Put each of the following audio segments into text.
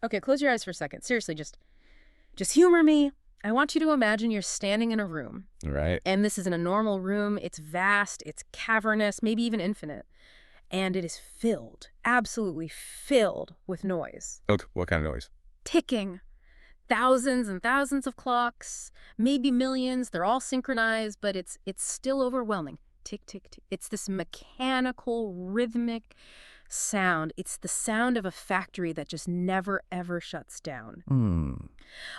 Okay, close your eyes for a second. Seriously, just humor me. I want you to imagine you're standing in a room. Right. And this isn't a normal room. It's vast, it's cavernous, maybe even infinite. And it is filled, absolutely filled with noise. Okay, what kind of noise? Ticking. Thousands and thousands of clocks, maybe millions. They're all synchronized, but it's still overwhelming. Tick, tick, tick. It's this mechanical, rhythmic sound. It's the sound of a factory that just never, ever shuts down.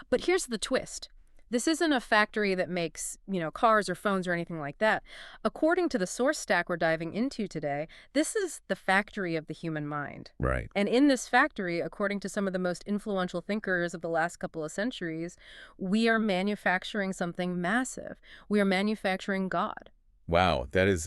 But here's the twist. This isn't a factory that makes, cars or phones or anything like that. According to the source stack we're diving into today, this is the factory of the human mind. Right. And in this factory, according to some of the most influential thinkers of the last couple of centuries, we are manufacturing something massive. We are manufacturing God. Wow, that's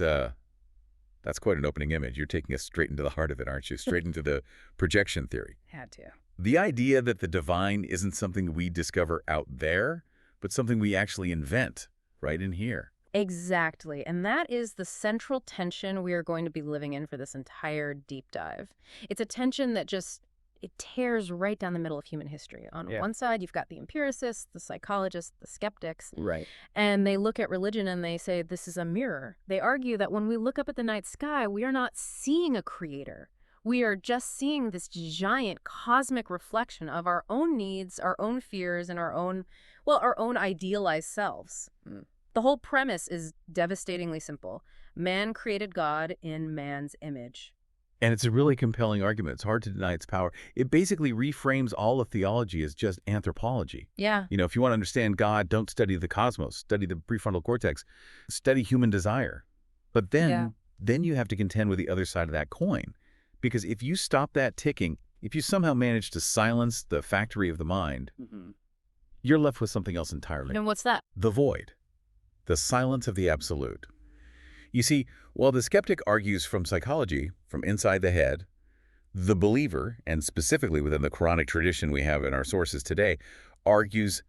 quite an opening image. You're taking us straight into the heart of it, aren't you? Straight into the projection theory. Had to. The idea that the divine isn't something we discover out there, but something we actually invent right in here. Exactly. And that is the central tension we are going to be living in for this entire deep dive. It's a tension that it tears right down the middle of human history. On one side, you've got the empiricists, the psychologists, the skeptics. Right. And they look at religion and they say, this is a mirror. They argue that when we look up at the night sky, we are not seeing a creator. We are just seeing this giant cosmic reflection of our own needs, our own fears, and our own idealized selves. The whole premise is devastatingly simple. Man created God in man's image. And it's a really compelling argument. It's hard to deny its power. It basically reframes all of theology as just anthropology. Yeah. If you want to understand God, don't study the cosmos, study the prefrontal cortex, study human desire. But then you have to contend with the other side of that coin. Because if you stop that ticking, if you somehow manage to silence the factory of the mind, you're left with something else entirely. And what's that? The void. The silence of the absolute. You see, while the skeptic argues from psychology, from inside the head, the believer, and specifically within the Quranic tradition we have in our sources today, argues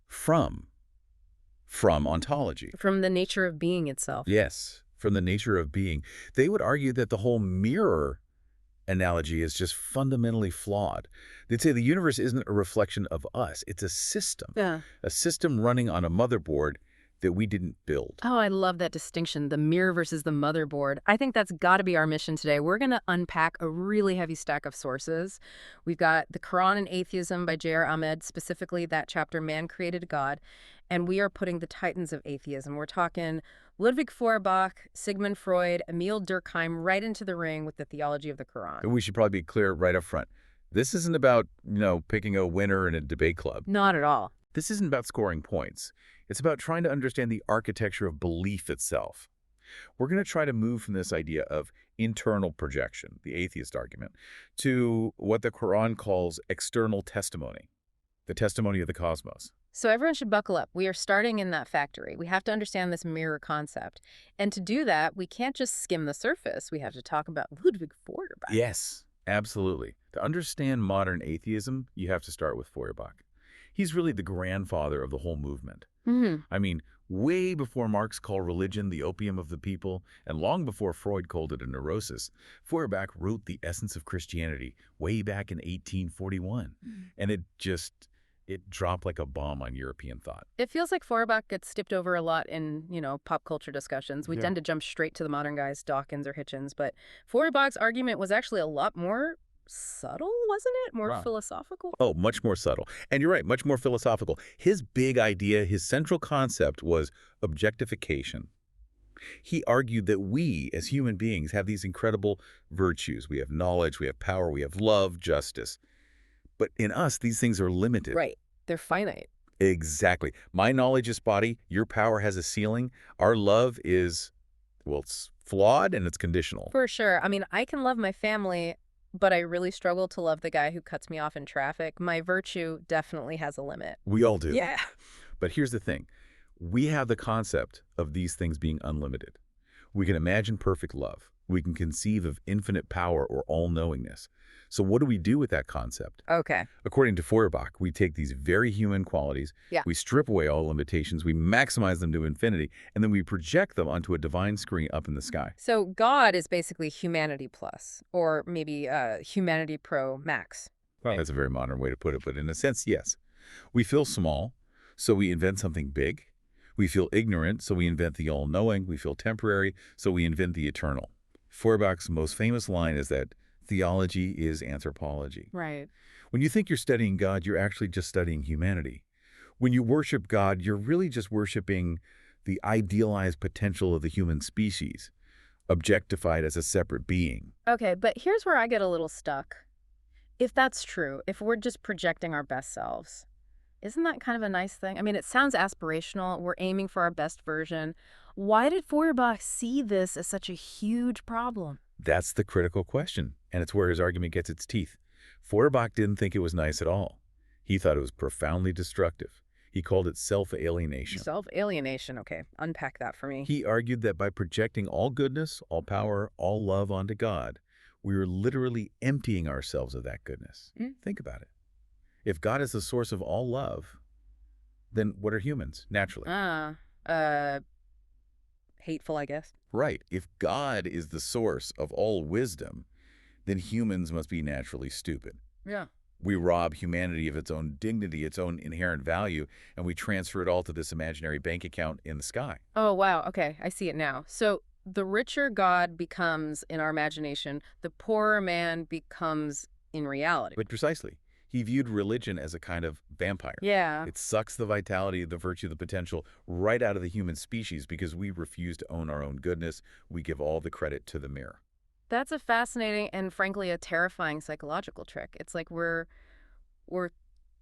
from ontology. From the nature of being itself. Yes, from the nature of being. They would argue that the whole mirror analogy is just fundamentally flawed. They'd say the universe isn't a reflection of us. It's a system. Yeah. A system running on a motherboard that we didn't build. Oh, I love that distinction, the mirror versus the motherboard. I think that's got to be our mission today. We're going to unpack a really heavy stack of sources. We've got the Quran and Atheism by J.R. Ahmed, specifically that chapter, Man Created God. And we are putting the titans of atheism. We're talking Ludwig Feuerbach, Sigmund Freud, Emil Durkheim right into the ring with the theology of the Quran. And we should probably be clear right up front. This isn't about, picking a winner in a debate club. Not at all. This isn't about scoring points. It's about trying to understand the architecture of belief itself. We're going to try to move from this idea of internal projection, the atheist argument, to what the Quran calls external testimony, the testimony of the cosmos. So everyone should buckle up. We are starting in that factory. We have to understand this mirror concept. And to do that, we can't just skim the surface. We have to talk about Ludwig Feuerbach. Yes, absolutely. To understand modern atheism, you have to start with Feuerbach. He's really the grandfather of the whole movement. I mean, way before Marx called religion the opium of the people, and long before Freud called it a neurosis, Feuerbach wrote The Essence of Christianity way back in 1841. And it dropped like a bomb on European thought. It feels like Feuerbach gets skipped over a lot in, pop culture discussions. We tend to jump straight to the modern guys, Dawkins or Hitchens, but Feuerbach's argument was actually a lot more subtle, wasn't it? More philosophical? Oh, much more subtle. And you're right, much more philosophical. His big idea, his central concept was objectification. He argued that we, as human beings, have these incredible virtues. We have knowledge, we have power, we have love, justice. But in us, these things are limited. Right. They're finite. Exactly. My knowledge is spotty. Your power has a ceiling. Our love is, it's flawed and it's conditional. For sure. I mean, I can love my family, but I really struggle to love the guy who cuts me off in traffic. My virtue definitely has a limit. We all do. Yeah. But here's the thing. We have the concept of these things being unlimited. We can imagine perfect love. We can conceive of infinite power or all-knowingness. So what do we do with that concept? Okay. According to Feuerbach, we take these very human qualities, we strip away all limitations, we maximize them to infinity, and then we project them onto a divine screen up in the sky. So God is basically humanity plus, or maybe humanity pro max. Well, that's a very modern way to put it, but in a sense, yes. We feel small, so we invent something big. We feel ignorant, so we invent the all-knowing. We feel temporary, so we invent the eternal. Feuerbach's most famous line is that theology is anthropology. Right. When you think you're studying God, you're actually just studying humanity. When you worship God, you're really just worshiping the idealized potential of the human species, objectified as a separate being. Okay, but here's where I get a little stuck. If that's true, if we're just projecting our best selves, isn't that kind of a nice thing? I mean, it sounds aspirational. We're aiming for our best version. Why did Feuerbach see this as such a huge problem? That's the critical question, and it's where his argument gets its teeth. Feuerbach didn't think it was nice at all. He thought it was profoundly destructive. He called it self-alienation. Self-alienation, okay. Unpack that for me. He argued that by projecting all goodness, all power, all love onto God, we are literally emptying ourselves of that goodness. Think about it. If God is the source of all love, then what are humans, naturally? Hateful, I guess. Right. If God is the source of all wisdom, then humans must be naturally stupid. Yeah. We rob humanity of its own dignity, its own inherent value, and we transfer it all to this imaginary bank account in the sky. Oh, wow. Okay, I see it now. So the richer God becomes in our imagination, the poorer man becomes in reality. But precisely. He viewed religion as a kind of vampire. Yeah. It sucks the vitality, the virtue, the potential right out of the human species because we refuse to own our own goodness. We give all the credit to the mirror. That's a fascinating and frankly a terrifying psychological trick. It's like we're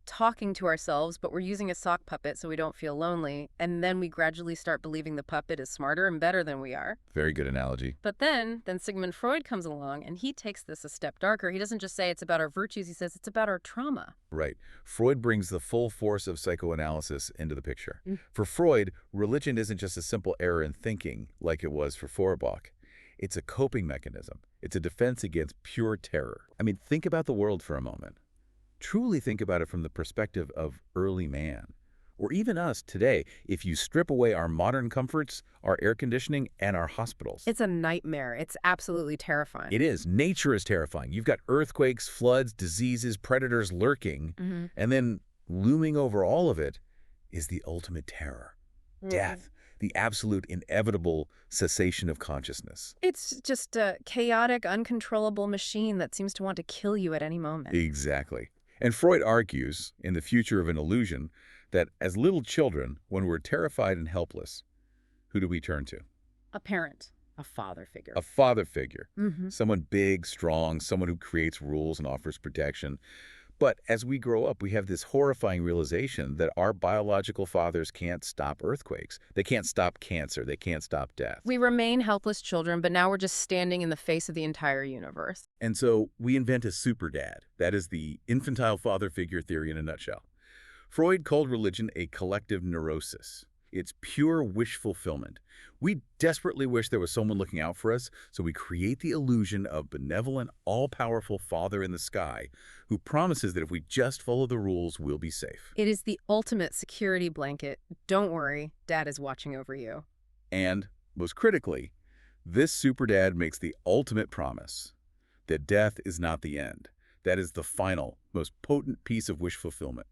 talking to ourselves, but we're using a sock puppet so we don't feel lonely, and then we gradually start believing the puppet is smarter and better than we are. Very good analogy. But then Sigmund Freud comes along, and he takes this a step darker. He doesn't just say it's about our virtues, he says it's about our trauma. Right. Freud brings the full force of psychoanalysis into the picture. For Freud, religion isn't just a simple error in thinking like it was for Feuerbach. It's a coping mechanism. It's a defense against pure terror. I mean, think about the world for a moment. Truly think about it from the perspective of early man, or even us today, if you strip away our modern comforts, our air conditioning, and our hospitals. It's a nightmare. It's absolutely terrifying. It is. Nature is terrifying. You've got earthquakes, floods, diseases, predators lurking, and then looming over all of it is the ultimate terror, death, the absolute inevitable cessation of consciousness. It's just a chaotic, uncontrollable machine that seems to want to kill you at any moment. Exactly. And Freud argues, in The Future of an Illusion, that as little children, when we're terrified and helpless, who do we turn to? A parent, a father figure. A father figure. Someone big, strong, someone who creates rules and offers protection. But as we grow up, we have this horrifying realization that our biological fathers can't stop earthquakes. They can't stop cancer. They can't stop death. We remain helpless children, but now we're just standing in the face of the entire universe. And so we invent a super dad. That is the infantile father figure theory in a nutshell. Freud called religion a collective neurosis. It's pure wish fulfillment. We desperately wish there was someone looking out for us, so we create the illusion of benevolent, all-powerful Father in the sky who promises that if we just follow the rules, we'll be safe. It is the ultimate security blanket. Don't worry, Dad is watching over you. And, most critically, this super dad makes the ultimate promise that death is not the end. That is the final, most potent piece of wish fulfillment.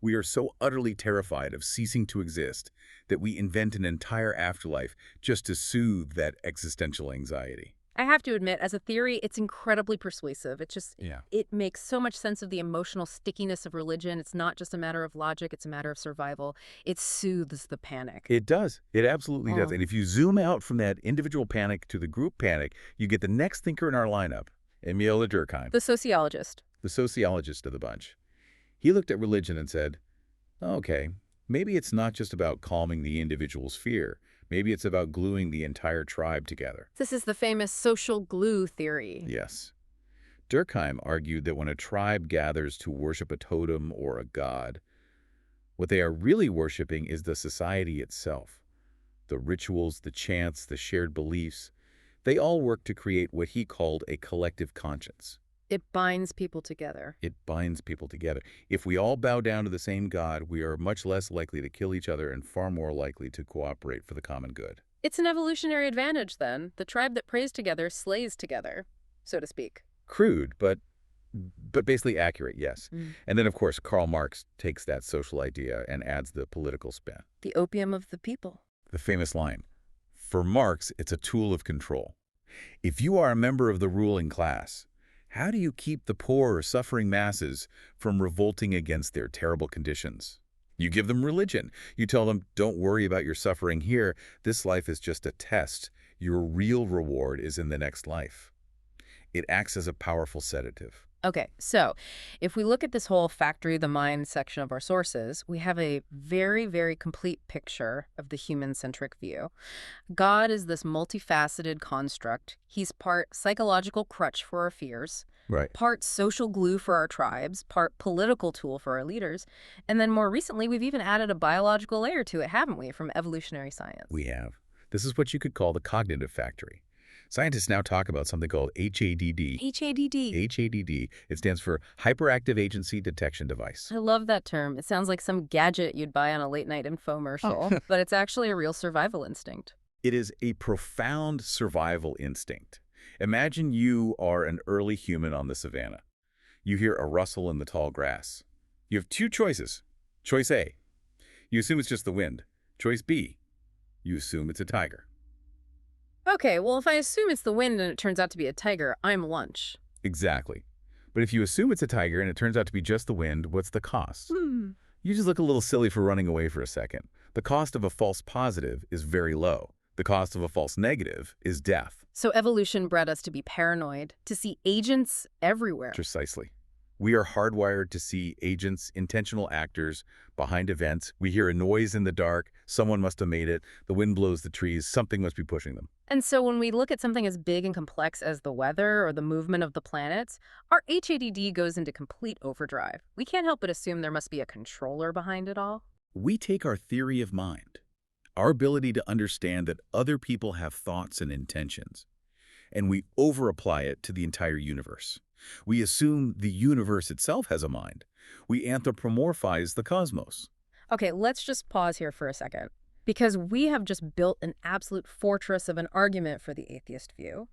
We are so utterly terrified of ceasing to exist that we invent an entire afterlife just to soothe that existential anxiety. I have to admit, as a theory, it's incredibly persuasive. It makes so much sense of the emotional stickiness of religion. It's not just a matter of logic, it's a matter of survival. It soothes the panic. It does. It absolutely does. And if you zoom out from that individual panic to the group panic, you get the next thinker in our lineup, Emil Durkheim. The sociologist. The sociologist of the bunch. He looked at religion and said, okay, maybe it's not just about calming the individual's fear. Maybe it's about gluing the entire tribe together. This is the famous social glue theory. Yes. Durkheim argued that when a tribe gathers to worship a totem or a god, what they are really worshiping is the society itself. The rituals, the chants, the shared beliefs, they all work to create what he called a collective conscience. It binds people together. It binds people together. If we all bow down to the same God, we are much less likely to kill each other and far more likely to cooperate for the common good. It's an evolutionary advantage, then. The tribe that prays together slays together, so to speak. Crude, but But basically accurate, yes. Mm. And then, of course, Karl Marx takes that social idea and adds the political spin. The opium of the people. The famous line, for Marx, it's a tool of control. If you are a member of the ruling class, how do you keep the poor or suffering masses from revolting against their terrible conditions? You give them religion. You tell them, don't worry about your suffering here. This life is just a test. Your real reward is in the next life. It acts as a powerful sedative. Okay, so if we look at this whole factory of the mind section of our sources, we have a very, very complete picture of the human-centric view. God is this multifaceted construct. He's part psychological crutch for our fears, Right. part social glue for our tribes, part political tool for our leaders, and then more recently, we've even added a biological layer to it, haven't we, from evolutionary science? We have. This is what you could call the cognitive factory. Scientists now talk about something called HADD. HADD. HADD. It stands for Hyperactive Agency Detection Device. I love that term. It sounds like some gadget you'd buy on a late-night infomercial, but it's actually a real survival instinct. It is a profound survival instinct. Imagine you are an early human on the savannah. You hear a rustle in the tall grass. You have two choices. Choice A, you assume it's just the wind. Choice B, you assume it's a tiger. Okay, well, if I assume it's the wind and it turns out to be a tiger, I'm lunch. Exactly. But if you assume it's a tiger and it turns out to be just the wind, what's the cost? You just look a little silly for running away for a second. The cost of a false positive is very low. The cost of a false negative is death. So evolution bred us to be paranoid, to see agents everywhere. Precisely. We are hardwired to see agents, intentional actors, behind events. We hear a noise in the dark. Someone must have made it. The wind blows the trees. Something must be pushing them. And so when we look at something as big and complex as the weather or the movement of the planets, our HADD goes into complete overdrive. We can't help but assume there must be a controller behind it all. We take our theory of mind, our ability to understand that other people have thoughts and intentions, and we over-apply it to the entire universe. We assume the universe itself has a mind. We anthropomorphize the cosmos. Okay, let's just pause here for a second, because we have just built an absolute fortress of an argument for the atheist view.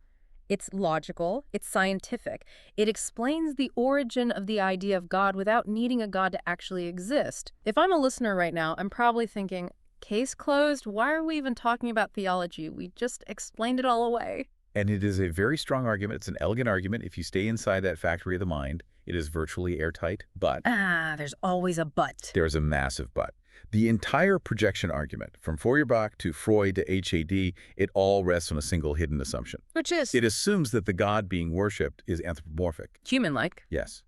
It's logical, it's scientific. It explains the origin of the idea of God without needing a God to actually exist. If I'm a listener right now, I'm probably thinking, case closed, why are we even talking about theology? We just explained it all away. And it is a very strong argument. It's an elegant argument. If you stay inside that factory of the mind, it is virtually airtight. But there's always a but. there is a massive but. The entire projection argument, from Feuerbach to Freud to HAD, it all rests on a single hidden assumption. Which is? It assumes that the God being worshipped is anthropomorphic. Human-like. Yes,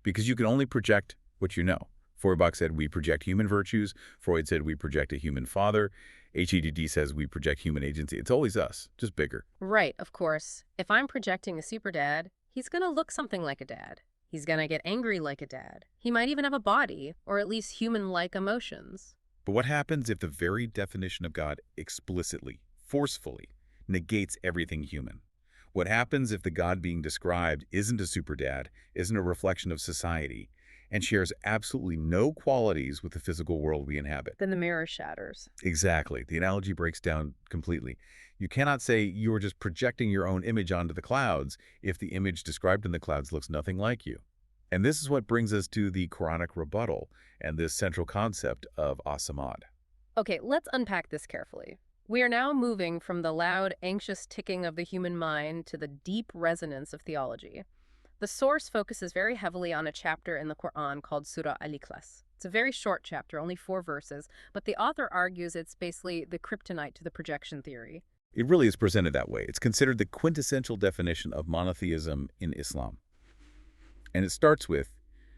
because you can only project what you know. Feuerbach said we project human virtues. Freud said we project a human father. HADD says we project human agency. It's always us, just bigger. Right, of course. If I'm projecting a super dad, he's going to look something like a dad. He's going to get angry like a dad. He might even have a body, or at least human-like emotions. But what happens if the very definition of God explicitly, forcefully, negates everything human? What happens if the God being described isn't a super dad, isn't a reflection of society, and shares absolutely no qualities with the physical world we inhabit? Then the mirror shatters. Exactly. The analogy breaks down completely. You cannot say you are just projecting your own image onto the clouds if the image described in the clouds looks nothing like you. And this is what brings us to the Quranic Rebuttal and this central concept of as-samad. Okay, let's unpack this carefully. We are now moving from the loud, anxious ticking of the human mind to the deep resonance of theology. The source focuses very heavily on a chapter in the Quran called Surah Al-Ikhlas. It's a very short chapter, only 4 verses, but the author argues it's basically the kryptonite to the projection theory. It really is presented that way. It's considered the quintessential definition of monotheism in Islam. And it starts with,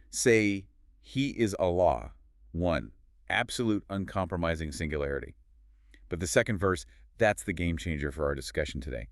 say, He is Allah, one, absolute uncompromising singularity. But the second verse, that's the game changer for our discussion today.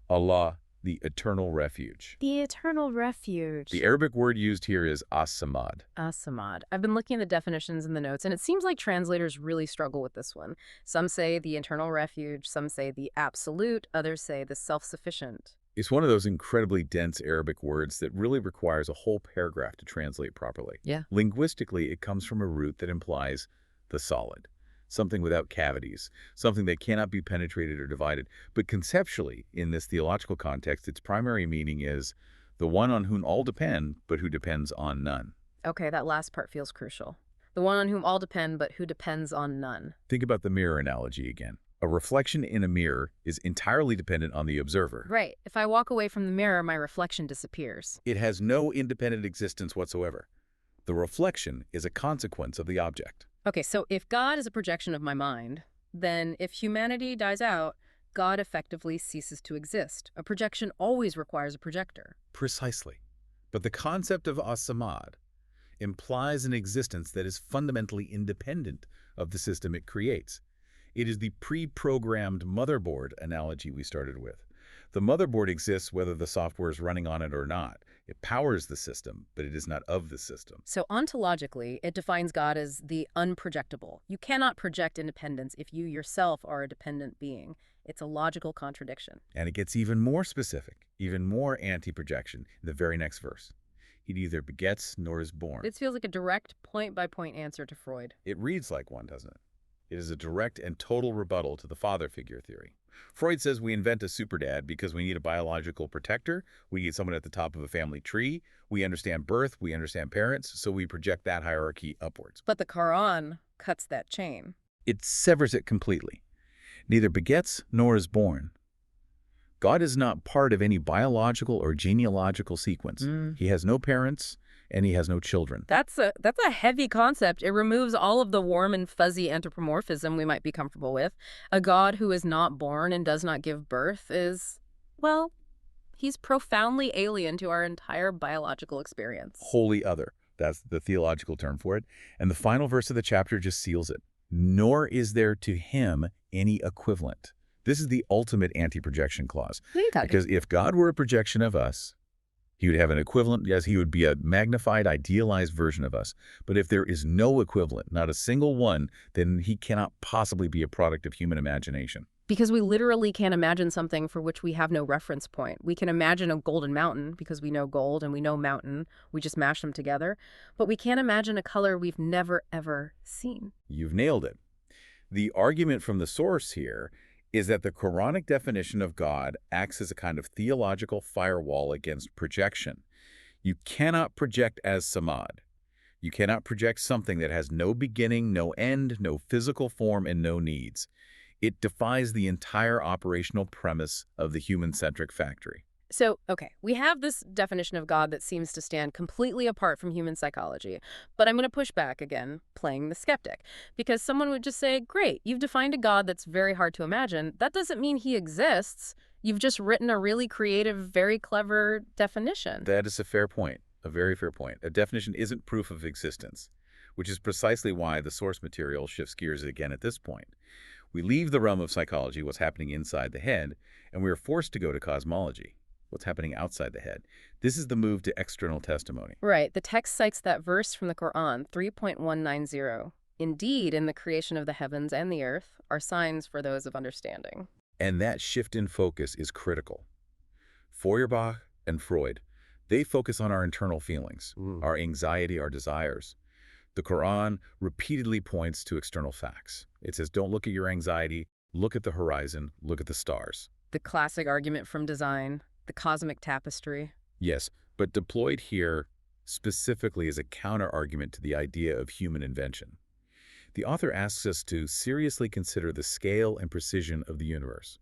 Allah, the eternal refuge. The eternal refuge. The Arabic word used here is as-samad. As-samad. I've been looking at the definitions in the notes, and it seems like translators really struggle with this one. Some say the eternal refuge, some say the absolute, others say the self-sufficient. It's one of those incredibly dense Arabic words that really requires a whole paragraph to translate properly. Yeah. Linguistically, it comes from a root that implies the solid, something without cavities, something that cannot be penetrated or divided. But conceptually, in this theological context, its primary meaning is the one on whom all depend, but who depends on none. Okay, that last part feels crucial. The one on whom all depend, but who depends on none. Think about the mirror analogy again. A reflection in a mirror is entirely dependent on the observer. Right. If I walk away from the mirror, my reflection disappears. It has no independent existence whatsoever. The reflection is a consequence of the object. Okay, so if God is a projection of my mind, then if humanity dies out, God effectively ceases to exist. A projection always requires a projector. Precisely. But the concept of as-samad implies an existence that is fundamentally independent of the system it creates. It is the pre-programmed motherboard analogy we started with. The motherboard exists whether the software is running on it or not. It powers the system, but it is not of the system. So ontologically, it defines God as the unprojectable. You cannot project independence if you yourself are a dependent being. It's a logical contradiction. And it gets even more specific, even more anti-projection in the very next verse. He neither begets nor is born. This feels like a direct point-by-point answer to Freud. It reads like one, doesn't it? It is a direct and total rebuttal to the father figure theory. Freud says we invent a superdad because we need a biological protector, we need someone at the top of a family tree, we understand birth, we understand parents, so we project that hierarchy upwards. But the Quran cuts that chain. It severs it completely. Neither begets nor is born. God is not part of any biological or genealogical sequence. He has no parents, and he has no children. That's a heavy concept. It removes all of the warm and fuzzy anthropomorphism we might be comfortable with. A God who is not born and does not give birth is, well, he's profoundly alien to our entire biological experience. Wholly other. That's the theological term for it. And the final verse of the chapter just seals it. Nor is there to him any equivalent. This is the ultimate anti-projection clause. Because if God were a projection of us, he would have an equivalent. Yes, he would be a magnified, idealized version of us. But if there is no equivalent, not a single one, then he cannot possibly be a product of human imagination. Because we literally can't imagine something for which we have no reference point. We can imagine a golden mountain because we know gold and we know mountain. We just mash them together. But we can't imagine a color we've never, ever seen. You've nailed it. The argument from the source here is that the Quranic definition of God acts as a kind of theological firewall against projection. You cannot project as samad. You cannot project something that has no beginning, no end, no physical form, and no needs. It defies the entire operational premise of the human-centric factory. So, okay, we have this definition of God that seems to stand completely apart from human psychology, but I'm going to push back again, playing the skeptic, because someone would just say, great, you've defined a God that's very hard to imagine. That doesn't mean he exists. You've just written a really creative, very clever definition. That is a fair point, a very fair point. A definition isn't proof of existence, which is precisely why the source material shifts gears again at this point. We leave the realm of psychology, what's happening inside the head, and we are forced to go to cosmology. What's happening outside the head. This is the move to external testimony. Right. The text cites that verse from the Quran, 3.190. Indeed, in the creation of the heavens and the earth are signs for those of understanding. And that shift in focus is critical. Feuerbach and Freud, they focus on our internal feelings, our anxiety, our desires. The Quran repeatedly points to external facts. It says, don't look at your anxiety, look at the horizon, look at the stars. The classic argument from design. The cosmic tapestry. Yes, but deployed here specifically as a counter-argument to the idea of human invention. The author asks us to seriously consider the scale and precision of the universe.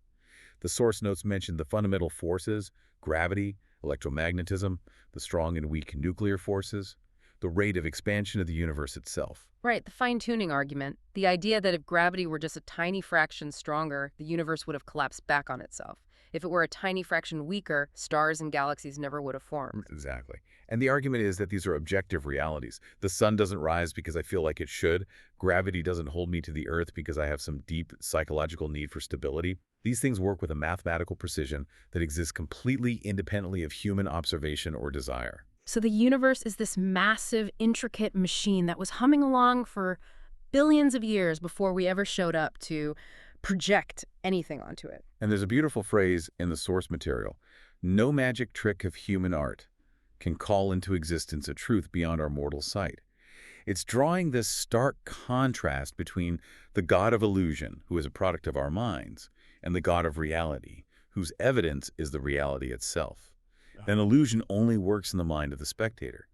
The source notes mention the fundamental forces, gravity, electromagnetism, the strong and weak nuclear forces, the rate of expansion of the universe itself. Right, the fine-tuning argument. The idea that if gravity were just a tiny fraction stronger, the universe would have collapsed back on itself. If it were a tiny fraction weaker, stars and galaxies never would have formed. Exactly. And the argument is that these are objective realities. The sun doesn't rise because I feel like it should. Gravity doesn't hold me to the earth because I have some deep psychological need for stability. These things work with a mathematical precision that exists completely independently of human observation or desire. So the universe is this massive, intricate machine that was humming along for billions of years before we ever showed up to project anything onto it. And there's a beautiful phrase in the source material. No magic trick of human art can call into existence a truth beyond our mortal sight. It's drawing this stark contrast between the God of illusion, who is a product of our minds, and the God of reality, whose evidence is the reality itself. An illusion only works in the mind of the spectator.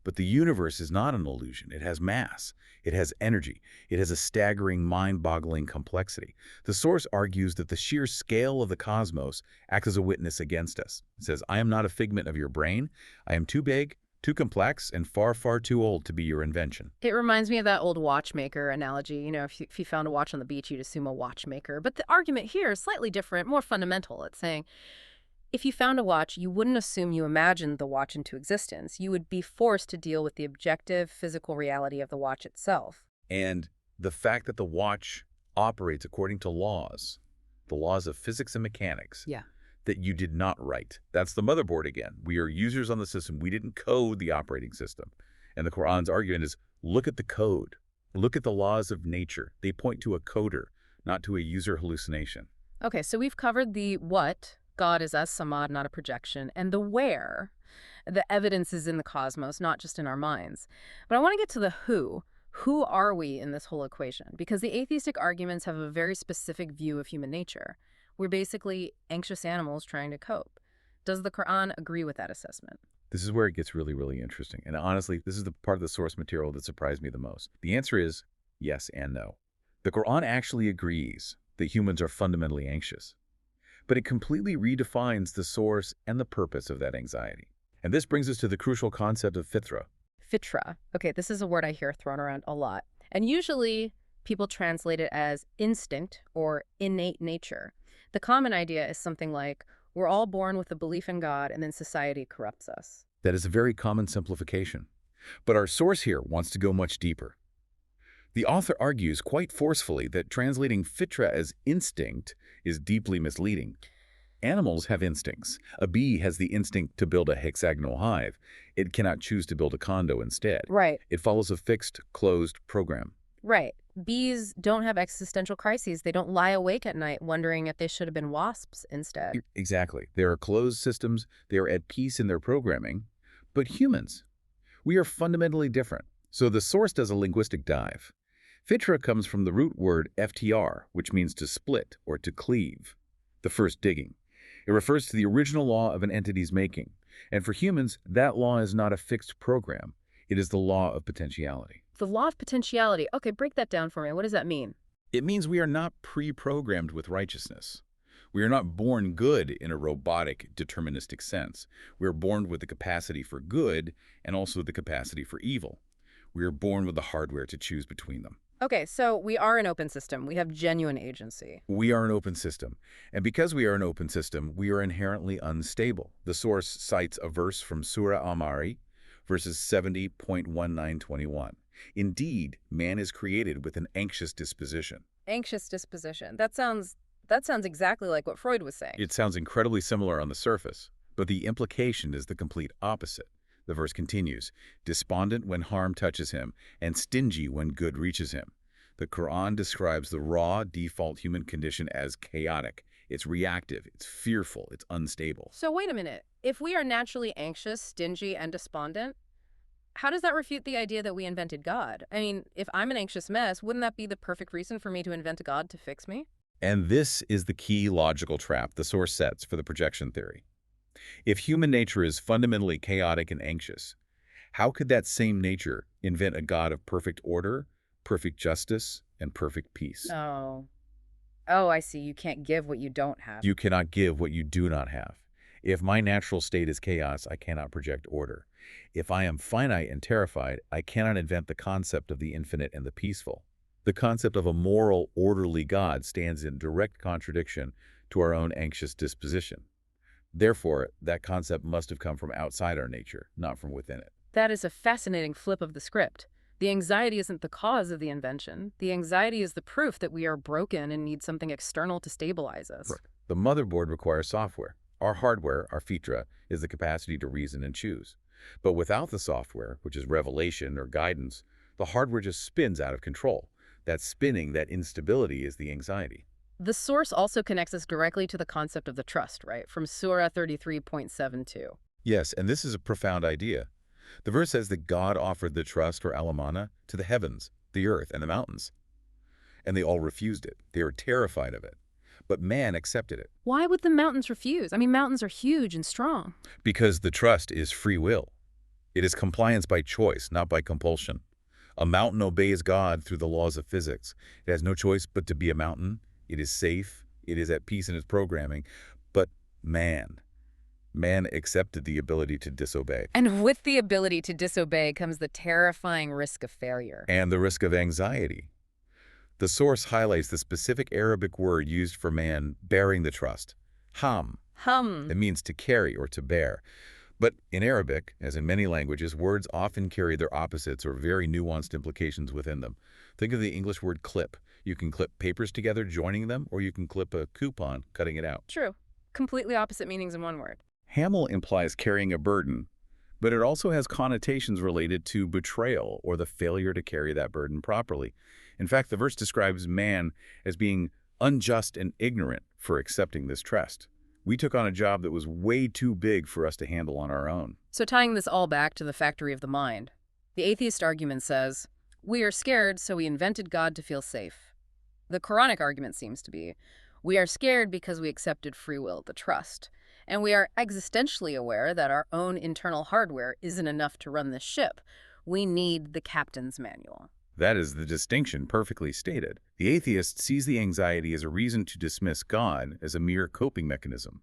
But the universe is not an illusion. It has mass. It has energy. It has a staggering, mind-boggling complexity. The source argues that the sheer scale of the cosmos acts as a witness against us. It says, I am not a figment of your brain. I am too big, too complex, and far, far too old to be your invention. It reminds me of that old watchmaker analogy. You know, if you found a watch on the beach, you'd assume a watchmaker. But the argument here is slightly different, more fundamental. It's saying, if you found a watch, you wouldn't assume you imagined the watch into existence. You would be forced to deal with the objective, physical reality of the watch itself. And the fact that the watch operates according to laws, the laws of physics and mechanics, that you did not write. That's the motherboard again. We are users on the system. We didn't code the operating system. And the Quran's argument is, look at the code. Look at the laws of nature. They point to a coder, not to a user hallucination. Okay, so we've covered the what. God is as-samad, not a projection, and the where. The evidence is in the cosmos, not just in our minds. But I want to get to the who. Who are we in this whole equation? Because the atheistic arguments have a very specific view of human nature. We're basically anxious animals trying to cope. Does the Quran agree with that assessment? This is where it gets really, really interesting. And honestly, this is the part of the source material that surprised me the most. The answer is yes and no. The Quran actually agrees that humans are fundamentally anxious, but it completely redefines the source and the purpose of that anxiety. And this brings us to the crucial concept of fitrah. Fitrah. Okay, this is a word I hear thrown around a lot. And usually people translate it as instinct or innate nature. The common idea is something like, we're all born with a belief in God and then society corrupts us. That is a very common simplification. But our source here wants to go much deeper. The author argues quite forcefully that translating fitrah as instinct is deeply misleading. Animals have instincts. A bee has the instinct to build a hexagonal hive. It cannot choose to build a condo instead. Right. It follows a fixed, closed program. Right. Bees don't have existential crises. They don't lie awake at night wondering if they should have been wasps instead. Exactly. There are closed systems. They are at peace in their programming. But humans, we are fundamentally different. So the source does a linguistic dive. Fitrah comes from the root word ftr, which means to split or to cleave. The first digging. It refers to the original law of an entity's making. And for humans, that law is not a fixed program. It is the law of potentiality. The law of potentiality. Okay, break that down for me. What does that mean? It means we are not pre-programmed with righteousness. We are not born good in a robotic, deterministic sense. We are born with the capacity for good and also the capacity for evil. We are born with the hardware to choose between them. Okay, so we are an open system. We have genuine agency. We are an open system. And because we are an open system, we are inherently unstable. The source cites a verse from Surah Al-Ikhlas, verses 70.1921. Indeed, man is created with an anxious disposition. Anxious disposition. That sounds exactly like what Freud was saying. It sounds incredibly similar on the surface, but the implication is the complete opposite. The verse continues, despondent when harm touches him, and stingy when good reaches him. The Quran describes the raw, default human condition as chaotic. It's reactive, it's fearful, it's unstable. So wait a minute. If we are naturally anxious, stingy, and despondent, how does that refute the idea that we invented God? I mean, if I'm an anxious mess, wouldn't that be the perfect reason for me to invent a God to fix me? And this is the key logical trap the source sets for the projection theory. If human nature is fundamentally chaotic and anxious, how could that same nature invent a God of perfect order, perfect justice, and perfect peace? Oh, I see. You can't give what you don't have. You cannot give what you do not have. If my natural state is chaos, I cannot project order. If I am finite and terrified, I cannot invent the concept of the infinite and the peaceful. The concept of a moral, orderly God stands in direct contradiction to our own anxious disposition. Therefore, that concept must have come from outside our nature, not from within it. That is a fascinating flip of the script. The anxiety isn't the cause of the invention. The anxiety is the proof that we are broken and need something external to stabilize us. Right. The motherboard requires software. Our hardware, our fitrah, is the capacity to reason and choose. But without the software, which is revelation or guidance, the hardware just spins out of control. That spinning, that instability is the anxiety. The source also connects us directly to the concept of the trust, right? From Surah 33.72. Yes, and this is a profound idea. The verse says that God offered the trust, or alamana, to the heavens, the earth, and the mountains. And they all refused it. They were terrified of it. but man accepted it. Why would the mountains refuse? I mean, mountains are huge and strong. Because the trust is free will. It is compliance by choice, not by compulsion. A mountain obeys God through the laws of physics. It has no choice but to be a mountain. It is safe. It is at peace in its programming. But man accepted the ability to disobey. And with the ability to disobey comes the terrifying risk of failure. And the risk of anxiety. The source highlights the specific Arabic word used for man bearing the trust. Ham. Hum. It means to carry or to bear. But in Arabic, as in many languages, words often carry their opposites or very nuanced implications within them. Think of the English word clip. You can clip papers together, joining them, or you can clip a coupon, cutting it out. True. Completely opposite meanings in one word. Hamel implies carrying a burden, but it also has connotations related to betrayal or the failure to carry that burden properly. In fact, the verse describes man as being unjust and ignorant for accepting this trust. We took on a job that was way too big for us to handle on our own. So tying this all back to the factory of the mind, the atheist argument says, we are scared, so we invented God to feel safe. The Quranic argument seems to be, we are scared because we accepted free will, the trust. And we are existentially aware that our own internal hardware isn't enough to run this ship. We need the captain's manual. That is the distinction perfectly stated. The atheist sees the anxiety as a reason to dismiss God as a mere coping mechanism.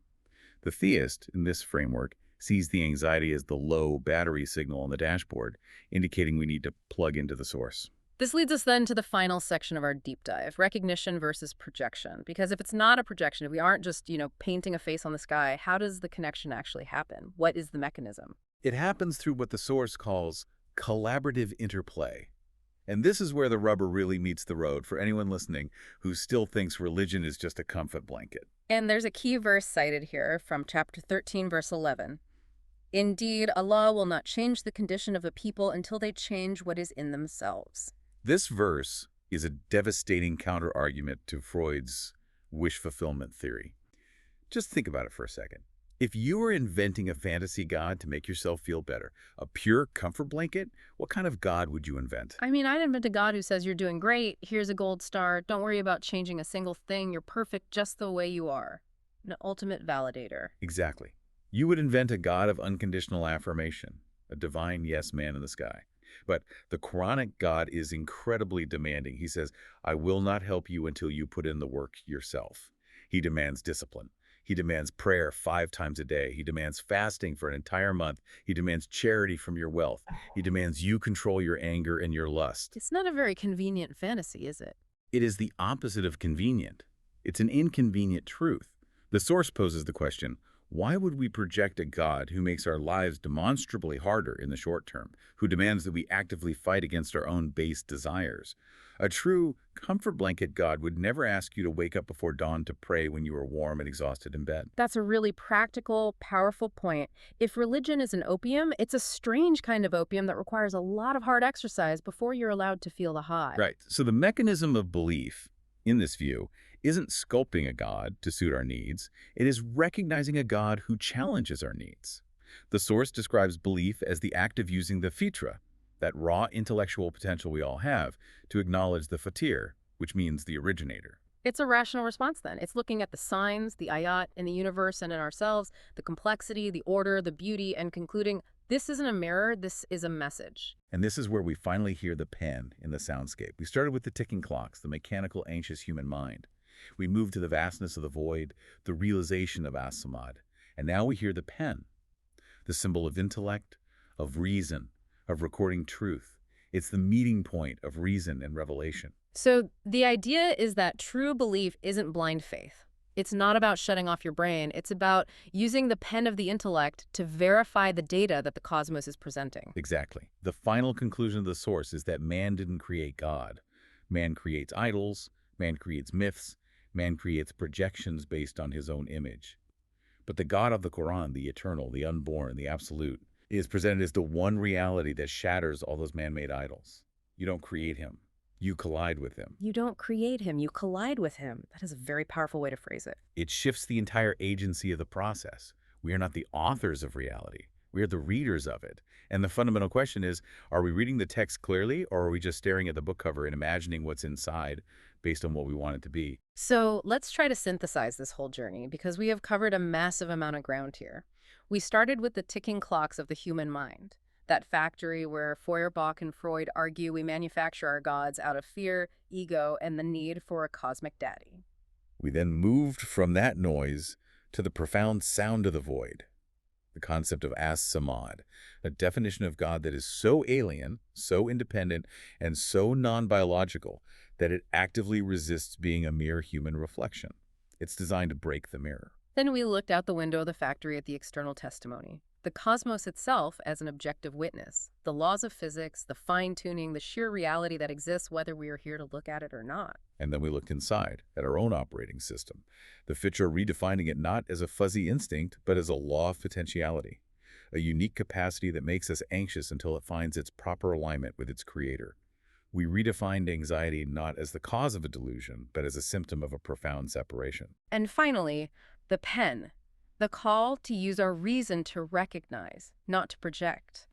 The theist, in this framework, sees the anxiety as the low battery signal on the dashboard, indicating we need to plug into the source. This leads us then to the final section of our deep dive, recognition versus projection. Because if it's not a projection, if we aren't just, painting a face on the sky, how does the connection actually happen? What is the mechanism? It happens through what the source calls collaborative interplay. And this is where the rubber really meets the road for anyone listening who still thinks religion is just a comfort blanket. And there's a key verse cited here from chapter 13, verse 11. Indeed, Allah will not change the condition of a people until they change what is in themselves. This verse is a devastating counter-argument to Freud's wish fulfillment theory. Just think about it for a second. If you were inventing a fantasy god to make yourself feel better, a pure comfort blanket, what kind of god would you invent? I mean, I'd invent a god who says you're doing great, here's a gold star, don't worry about changing a single thing, you're perfect just the way you are. An ultimate validator. Exactly. You would invent a god of unconditional affirmation, a divine yes man in the sky. But the Quranic God is incredibly demanding. He says, I will not help you until you put in the work yourself. He demands discipline. He demands prayer 5 times a day. He demands fasting for an entire month. He demands charity from your wealth. He demands you control your anger and your lust. It's not a very convenient fantasy, is it? It is the opposite of convenient. It's an inconvenient truth. The source poses the question, why would we project a God who makes our lives demonstrably harder in the short term, who demands that we actively fight against our own base desires? A true comfort blanket God would never ask you to wake up before dawn to pray when you are warm and exhausted in bed. That's a really practical, powerful point. If religion is an opium, it's a strange kind of opium that requires a lot of hard exercise before you're allowed to feel the high. Right. So the mechanism of belief, in this view, isn't sculpting a God to suit our needs. It is recognizing a God who challenges our needs. The source describes belief as the act of using the Fitrah, that raw intellectual potential we all have, to acknowledge the fatir, which means the originator. It's a rational response then. It's looking at the signs, the ayat in the universe and in ourselves, the complexity, the order, the beauty, and concluding, this isn't a mirror, this is a message. And this is where we finally hear the pen in the soundscape. We started with the ticking clocks, the mechanical, anxious human mind. We moved to the vastness of the void, the realization of as-samad. And now we hear the pen, the symbol of intellect, of reason, of recording truth. It's the meeting point of reason and revelation. So the idea is that true belief isn't blind faith. It's not about shutting off your brain. It's about using the pen of the intellect to verify the data that the cosmos is presenting. Exactly. The final conclusion of the source is that man didn't create God. Man creates idols, man creates myths, man creates projections based on his own image. But the God of the Quran, the eternal, the unborn, the absolute, is presented as the one reality that shatters all those man-made idols. You don't create him. You collide with him. You don't create him, you collide with him. That is a very powerful way to phrase it. It shifts the entire agency of the process. We are not the authors of reality. We are the readers of it. And the fundamental question is, are we reading the text clearly, or are we just staring at the book cover and imagining what's inside based on what we want it to be? So let's try to synthesize this whole journey, because we have covered a massive amount of ground here. We started with the ticking clocks of the human mind, that factory where Feuerbach and Freud argue we manufacture our gods out of fear, ego, and the need for a cosmic daddy. We then moved from that noise to the profound sound of the void, the concept of as-samad, a definition of God that is so alien, so independent, and so non-biological that it actively resists being a mere human reflection. It's designed to break the mirror. Then we looked out the window of the factory at the external testimony, the cosmos itself as an objective witness, the laws of physics, the fine-tuning, the sheer reality that exists whether we are here to look at it or not. And then we looked inside, at our own operating system, the Fitrah redefining it not as a fuzzy instinct, but as a law of potentiality, a unique capacity that makes us anxious until it finds its proper alignment with its creator. We redefined anxiety not as the cause of a delusion, but as a symptom of a profound separation. And finally, the pen, the call to use our reason to recognize, not to project,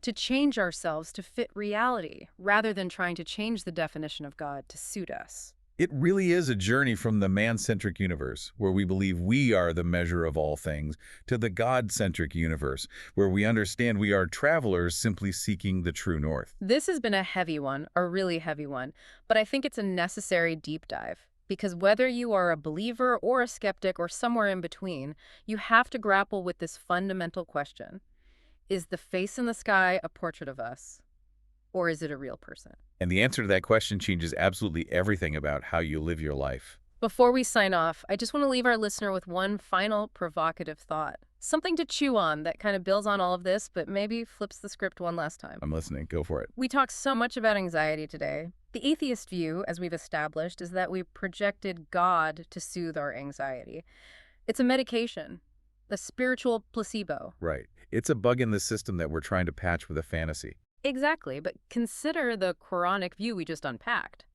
to change ourselves to fit reality, rather than trying to change the definition of God to suit us. It really is a journey from the man-centric universe, where we believe we are the measure of all things, to the God-centric universe, where we understand we are travelers simply seeking the true north. This has been a heavy one, a really heavy one, but I think it's a necessary deep dive. Because whether you are a believer or a skeptic or somewhere in between, you have to grapple with this fundamental question. Is the face in the sky a portrait of us? Or is it a real person? And the answer to that question changes absolutely everything about how you live your life. Before we sign off, I just want to leave our listener with one final provocative thought. Something to chew on that kind of builds on all of this, but maybe flips the script one last time. I'm listening. Go for it. We talked so much about anxiety today. The atheist view, as we've established, is that we projected God to soothe our anxiety. It's a medication, a spiritual placebo. Right. It's a bug in the system that we're trying to patch with a fantasy. Exactly, but consider the Quranic view we just unpacked.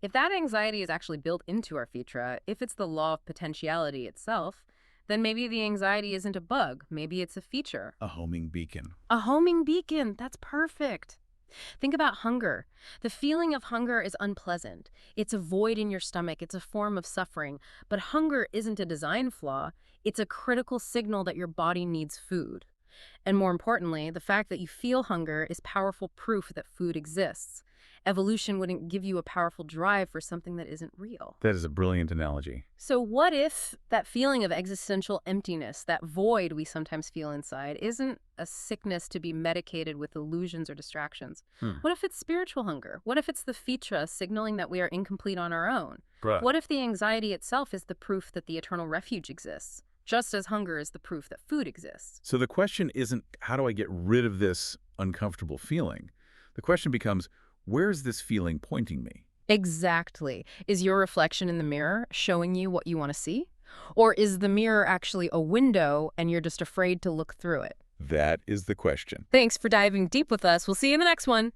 If that anxiety is actually built into our fitrah, if it's the law of potentiality itself, then maybe the anxiety isn't a bug. Maybe it's a feature. A homing beacon. A homing beacon. That's perfect. Think about hunger. The feeling of hunger is unpleasant. It's a void in your stomach. It's a form of suffering. But hunger isn't a design flaw. It's a critical signal that your body needs food. And more importantly, the fact that you feel hunger is powerful proof that food exists. Evolution wouldn't give you a powerful drive for something that isn't real. That is a brilliant analogy. So what if that feeling of existential emptiness, that void we sometimes feel inside, isn't a sickness to be medicated with illusions or distractions? What if it's spiritual hunger? What if it's the fitrah signaling that we are incomplete on our own? What if the anxiety itself is the proof that the eternal refuge exists, just as hunger is the proof that food exists? So the question isn't, how do I get rid of this uncomfortable feeling? The question becomes, where is this feeling pointing me? Exactly. Is your reflection in the mirror showing you what you want to see? Or is the mirror actually a window and you're just afraid to look through it? That is the question. Thanks for diving deep with us. We'll see you in the next one.